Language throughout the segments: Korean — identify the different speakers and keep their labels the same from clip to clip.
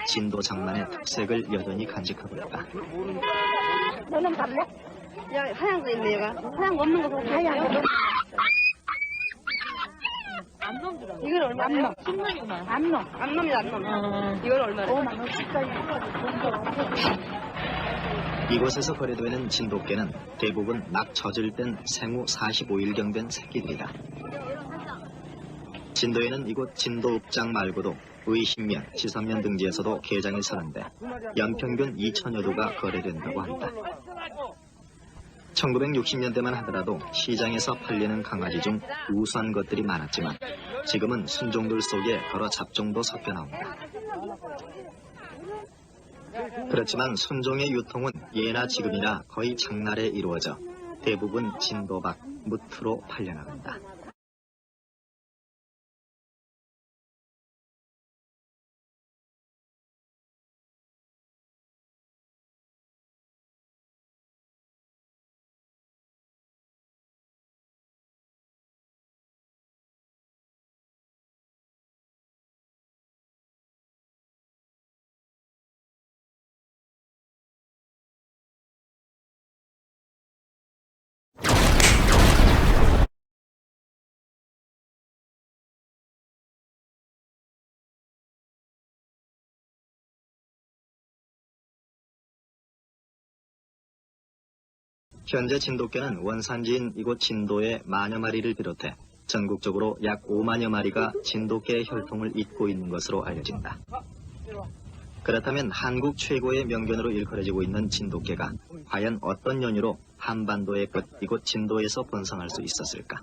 Speaker 1: 진도 장만의 특색을 여전히 간직하고 있다.
Speaker 2: 너는 갈래? 야, 하얀 거 있네, 얘가. 하얀 거 없는 거 보고. 하얀 거.
Speaker 3: 암놈 들어.
Speaker 2: 이걸 얼마예요?
Speaker 3: 신문이구만.
Speaker 2: 암놈. 암놈이다, 암놈. 이걸 얼마예요? 5만 원.
Speaker 1: 이곳에서 거래되는 진돗개는 대부분 막 젖을 땐 생후 45일경 된 새끼들이다. 진도에는 이곳 진도읍장 말고도 의신면, 지선면 등지에서도 개장이 서는데 연평균 2천여 도가 거래된다고 한다. 1960년대만 하더라도 시장에서 팔리는 강아지 중 우수한 것들이 많았지만 지금은 순종들 속에 여러 잡종도 섞여 나온다. 그렇지만 순종의 유통은 예나 지금이나 거의 장날에 이루어져 대부분 진도박, 무트로 팔려나간다. 현재 진돗개는 원산지인 이곳 진도의 만여 마리를 비롯해 전국적으로 약 5만여 마리가 진돗개의 혈통을 잇고 있는 것으로 알려진다. 그렇다면 한국 최고의 명견으로 일컬어지고 있는 진돗개가 과연 어떤 연유로 한반도의 끝 이곳 진도에서 번성할 수 있었을까?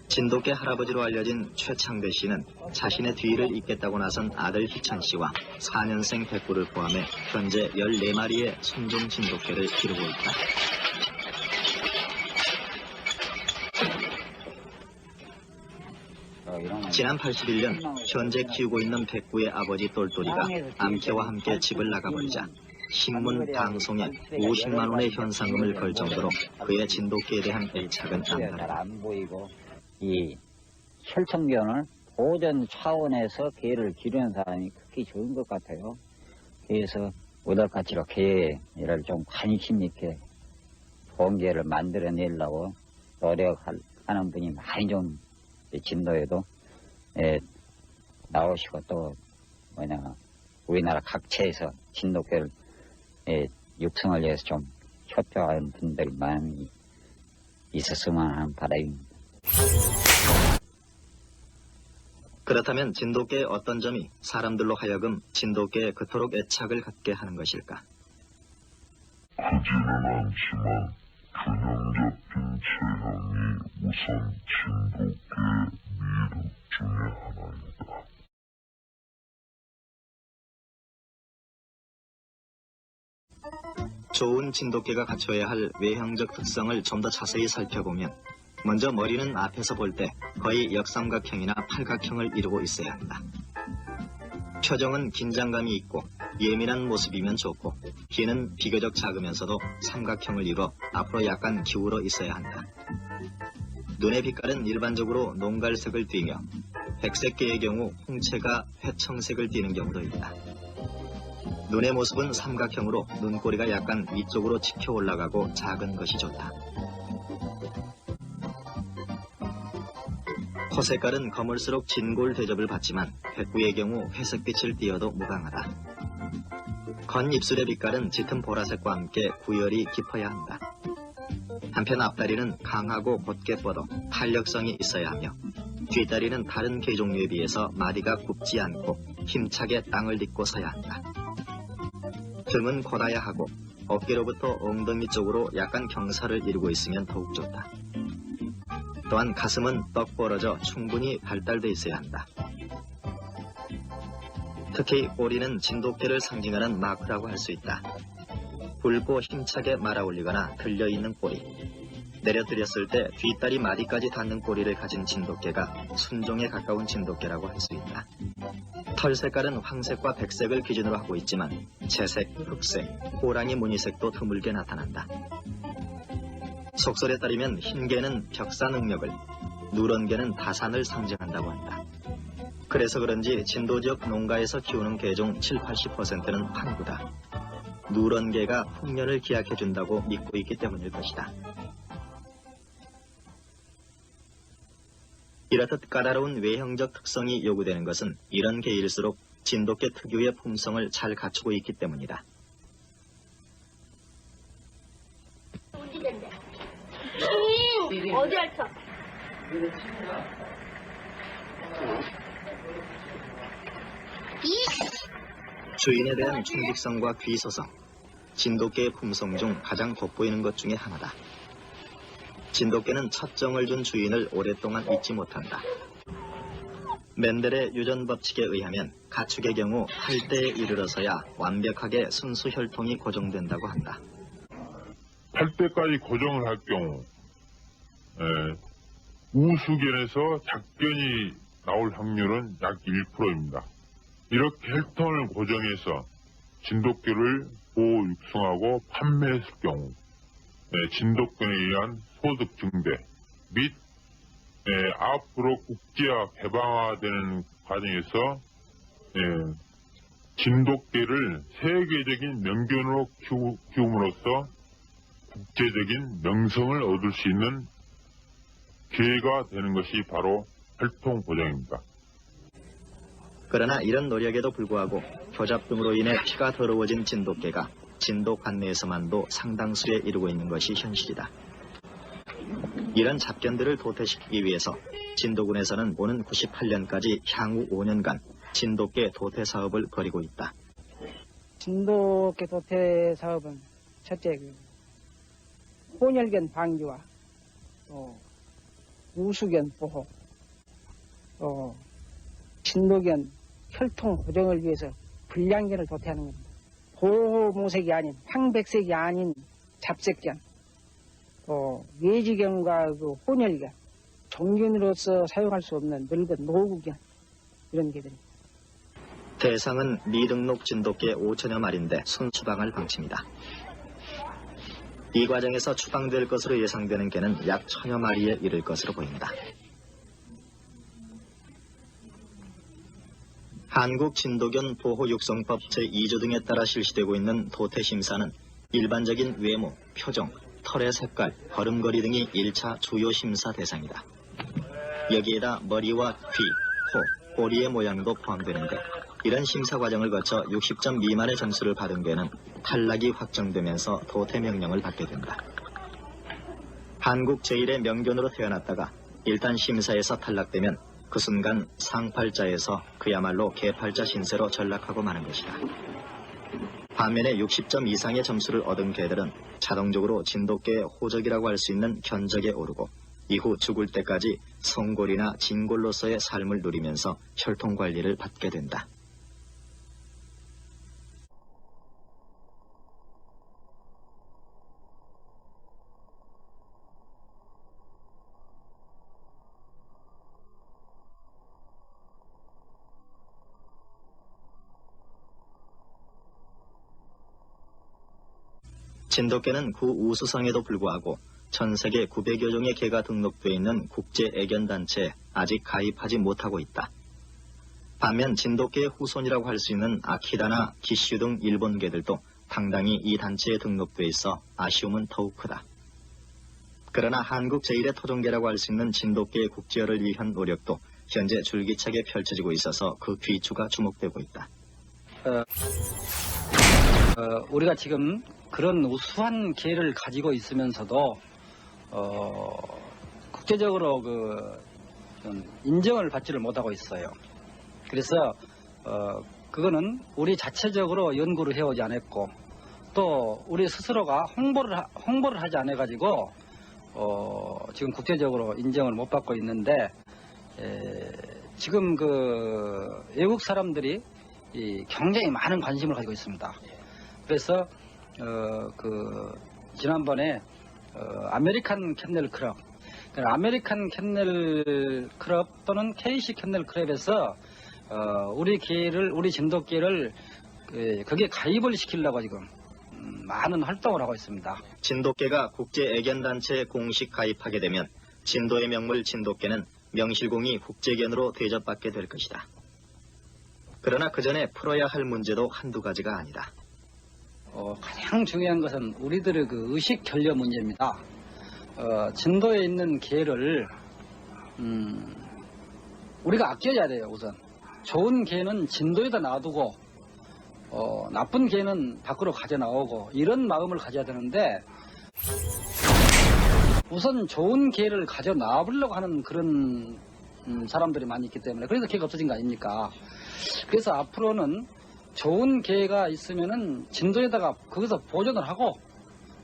Speaker 1: 진돗개 할아버지로 알려진 최창배 씨는 자신의 뒤를 잇겠다고 나선 아들 희찬 씨와 4년생 백구를 포함해 현재 14마리의 순종 진돗개를 기르고 있다. 지난 81년 현재 키우고 있는 백구의 아버지 똘똘이가 암캐와 함께 집을 나가버리자 신문 방송에 50만 원의 현상금을 걸 정도로 그의 진돗개에 대한 애착은 남다르다.
Speaker 4: 이 혈통견을 보존 차원에서 개를 기르는 사람이 크게 좋은 것 같아요. 그래서 오달같이로 개를 좀 관심 있게 좋은 개를 만들어내려고 노력하는 분이 많이 좀 진도에도 나오시고 또 우리나라 각처에서 진돗개를 육성을 위해서 좀 협조하는 분들이 많이 있었으면 하는 바람입니다.
Speaker 1: 그렇다면 진돗개의 어떤 점이 사람들로 하여금 진돗개에 그토록 애착을 갖게 하는 것일까?
Speaker 5: 크지는 않지만 균형 잡힌 체형이 우선 진돗개의 미덕 중에 하나입니다.
Speaker 1: 좋은 진돗개가 갖춰야 할 외형적 특성을 좀 더 자세히 살펴보면 먼저 머리는 앞에서 볼 때 거의 역삼각형이나 팔각형을 이루고 있어야 한다. 표정은 긴장감이 있고 예민한 모습이면 좋고 귀는 비교적 작으면서도 삼각형을 이루어 앞으로 약간 기울어 있어야 한다. 눈의 빛깔은 일반적으로 농갈색을 띠며 백색개의 경우 홍채가 회청색을 띠는 경우도 있다. 눈의 모습은 삼각형으로 눈꼬리가 약간 위쪽으로 치켜 올라가고 작은 것이 좋다. 코 색깔은 검을수록 진골 대접을 받지만 백구의 경우 회색빛을 띠어도 무방하다. 건 입술의 빛깔은 짙은 보라색과 함께 구열이 깊어야 한다. 한편 앞다리는 강하고 곧게 뻗어 탄력성이 있어야 하며 뒷다리는 다른 개 종류에 비해서 마디가 굽지 않고 힘차게 땅을 딛고 서야 한다. 등은 곧아야 하고 어깨로부터 엉덩이 쪽으로 약간 경사를 이루고 있으면 더욱 좋다. 또한 가슴은 떡 벌어져 충분히 발달돼 있어야 한다. 특히 꼬리는 진돗개를 상징하는 마크라고 할 수 있다. 굵고 힘차게 말아 올리거나 들려있는 꼬리, 내려뜨렸을 때 뒷다리 마디까지 닿는 꼬리를 가진 진돗개가 순종에 가까운 진돗개라고 할 수 있다. 털 색깔은 황색과 백색을 기준으로 하고 있지만 채색, 흑색, 호랑이 무늬색도 드물게 나타난다. 속설에 따르면 흰 개는 벽사 능력을, 누런 개는 다산을 상징한다고 한다. 그래서 그런지 진도 지역 농가에서 키우는 개종 70-80%는 황구다. 누런 개가 풍년을 기약해준다고 믿고 있기 때문일 것이다. 이렇듯 까다로운 외형적 특성이 요구되는 것은 이런 개일수록 진돗개 특유의 품성을 잘 갖추고 있기 때문이다.
Speaker 2: 어디 핥혀?
Speaker 1: 주인에 대한 충직성과 귀소성, 진돗개의 품성 중 가장 돋보이는 것 중에 하나다. 진돗개는 첫 정을 준 주인을 오랫동안 잊지 못한다. 멘델의 유전 법칙에 의하면 가축의 경우 8대에 이르러서야 완벽하게 순수 혈통이 고정된다고 한다.
Speaker 5: 8대까지 고정을 할 경우 우수견에서 작견이 나올 확률은 약 1%입니다. 이렇게 혈통을 고정해서 진돗개를 보호 육성하고 판매했을 경우 진돗견에 의한 소득 증대 및 앞으로 국제화 개방화되는 과정에서 진돗개를 세계적인 명견으로 키움으로써 국제적인 명성을 얻을 수 있는 기회가 되는 것이 바로 혈통 고정입니다.
Speaker 1: 그러나 이런 노력에도 불구하고 교잡 등으로 인해 피가 더러워진 진돗개가 진도 관내에서만도 상당수에 이르고 있는 것이 현실이다. 이런 잡견들을 도태시키기 위해서 진도군에서는 오는 98년까지 향후 5년간 진돗개 도태 사업을 벌이고 있다.
Speaker 3: 진돗개 도태 사업은 첫째 혼혈견 방지와 우수견 보호, 진돗견 혈통 고정을 위해서 불량견을 도태하는 겁니다. 보호 모색이 아닌 황백색이 아닌 잡색견, 외지견과 그 혼혈견, 종견으로서 사용할 수 없는 늙은 노구견 이런 개들입니다.
Speaker 1: 대상은 미등록 진돗개 5천여 마리인데 순수방할 방침이다. 이 과정에서 추방될 것으로 예상되는 개는 약 1000여 마리에 이를 것으로 보인다. 한국 진돗견 보호육성법 제2조 등에 따라 실시되고 있는 도태 심사는 일반적인 외모, 표정, 털의 색깔, 걸음걸이 등이 1차 주요 심사 대상이다. 여기에다 머리와 귀, 코, 꼬리의 모양도 포함되는데 이런 심사 과정을 거쳐 60점 미만의 점수를 받은 개는 탈락이 확정되면서 도태 명령을 받게 된다. 한국 제1의 명견으로 태어났다가 일단 심사에서 탈락되면 그 순간 상팔자에서 그야말로 개팔자 신세로 전락하고 마는 것이다. 반면에 60점 이상의 점수를 얻은 개들은 자동적으로 진돗개의 호적이라고 할 수 있는 견적에 오르고 이후 죽을 때까지 성골이나 진골로서의 삶을 누리면서 혈통 관리를 받게 된다. 진돗개는 구 우수성에도 불구하고 전 세계 900여 종의 개가 등록되어 있는 국제 애견단체에 아직 가입하지 못하고 있다. 반면 진돗개의 후손이라고 할 수 있는 아키다나 기슈 등 일본 개들도 당당히 이 단체에 등록되어 있어 아쉬움은 더욱 크다. 그러나 한국 제1의 토종개라고 할 수 있는 진돗개의 국제화를 위한 노력도 현재 줄기차게 펼쳐지고 있어서 그 귀추가 주목되고 있다.
Speaker 6: 우리가 지금 그런 우수한 개를 가지고 있으면서도 국제적으로 그 좀 인정을 받지를 못하고 있어요. 그래서 그거는 우리 자체적으로 연구를 해오지 않았고 또 우리 스스로가 홍보를 하지 않아 가지고 지금 국제적으로 인정을 못 받고 있는데 지금 그 외국 사람들이 굉장히 많은 관심을 가지고 있습니다. 그래서 그 지난번에 아메리칸 캔넬 클럽, 아메리칸 캔넬 클럽 또는 KC 캔넬 클럽에서 우리 진돗개를 거기에 가입을 시키려고 지금 많은 활동을 하고 있습니다.
Speaker 1: 진돗개가 국제애견단체에 공식 가입하게 되면 진도의 명물 진돗개는 명실공히 국제견으로 대접받게 될 것이다. 그러나 그 전에 풀어야 할 문제도 한두 가지가 아니다.
Speaker 6: 가장 중요한 것은 우리들의 그 의식 결여 문제입니다. 진도에 있는 개를 우리가 아껴야 돼요. 우선 좋은 개는 진도에다 놔두고 나쁜 개는 밖으로 가져 나오고 이런 마음을 가져야 되는데 우선 좋은 개를 가져 나와보려고 하는 그런 사람들이 많이 있기 때문에 그래서 개가 없어진 거 아닙니까? 그래서 앞으로는 좋은 개가 있으면은 진도에다가 거기서 보존을 하고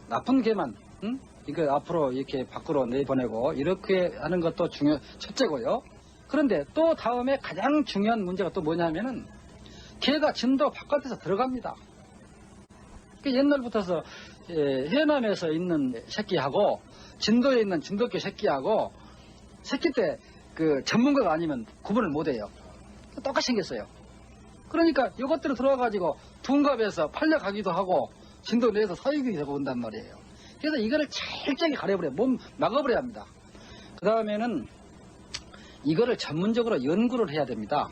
Speaker 6: 나쁜 개만 이거 앞으로 이렇게 밖으로 내보내고 이렇게 하는 것도 첫째고요. 그런데 또 다음에 가장 중요한 문제가 또 뭐냐면은 개가 진도 바깥에서 들어갑니다. 옛날부터서 해남에서 있는 새끼하고 진도에 있는 진돗개 새끼하고 새끼 때 그 전문가가 아니면 구분을 못해요. 똑같이 생겼어요. 그러니까 이것들이 들어와가지고 둔갑에서 팔려가기도 하고 진도 내에서 사육이 되고 온단 말이에요. 그래서 이거를 철저하게 가려버려요. 몸 막아버려야 합니다. 그 다음에는 이거를 전문적으로 연구를 해야 됩니다.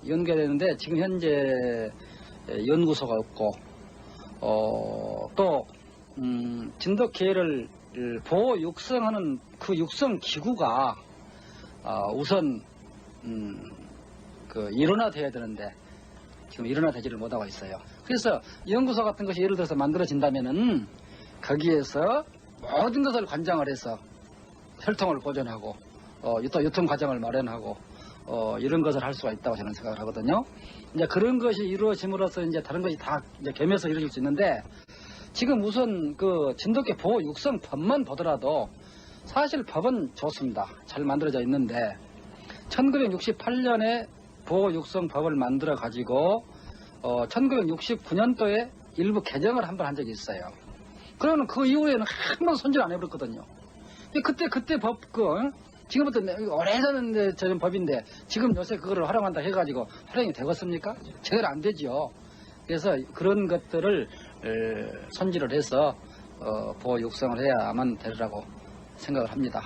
Speaker 6: 연구해야 되는데 지금 현재 연구소가 없고 또 진돗개를 보호 육성하는 그 육성 기구가 우선 그 일원화돼야 되는데 지금 일원화되지를 못하고 있어요. 그래서 연구소 같은 것이 예를 들어서 만들어진다면은 거기에서 모든 것을 관장을 해서 혈통을 보존하고 또 유통 과정을 마련하고 이런 것을 할 수가 있다고 저는 생각을 하거든요. 이제 그런 것이 이루어짐으로써 이제 다른 것이 다 이제 겸해서 이루어질 수 있는데 지금 우선 그 진돗개 보호 육성 법만 보더라도 사실 법은 좋습니다. 잘 만들어져 있는데 1968년에 보호 육성 법을 만들어 가지고 1969년도에 일부 개정을 한 번 한 적이 있어요. 그러면 그 이후에는 한 번 손질 안 해버렸거든요. 그때 법 지금부터 오래전 전 법인데 지금 요새 그거를 활용한다 해가지고 활용이 되겠습니까? 제대로 안 되죠. 그래서 그런 것들을 손질을 해서 보호 육성을 해야만 되리라고 생각을 합니다.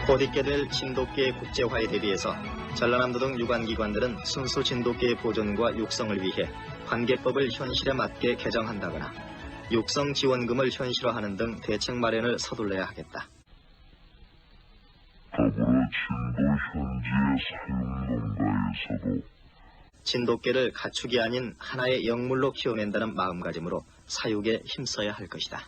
Speaker 1: 곧 있게 될 진돗개 국제화에 대비해서 전라남도 등 유관기관들은 순수 진돗개의 보존과 육성을 위해 관계법을 현실에 맞게 개정한다거나 육성 지원금을 현실화하는 등 대책 마련을 서둘러야 하겠다.
Speaker 7: 더불어 진도 현지의 사육농가에서도
Speaker 1: 진돗개를 가축이 아닌 하나의 영물로 키워낸다는 마음가짐으로 사육에 힘써야 할 것이다.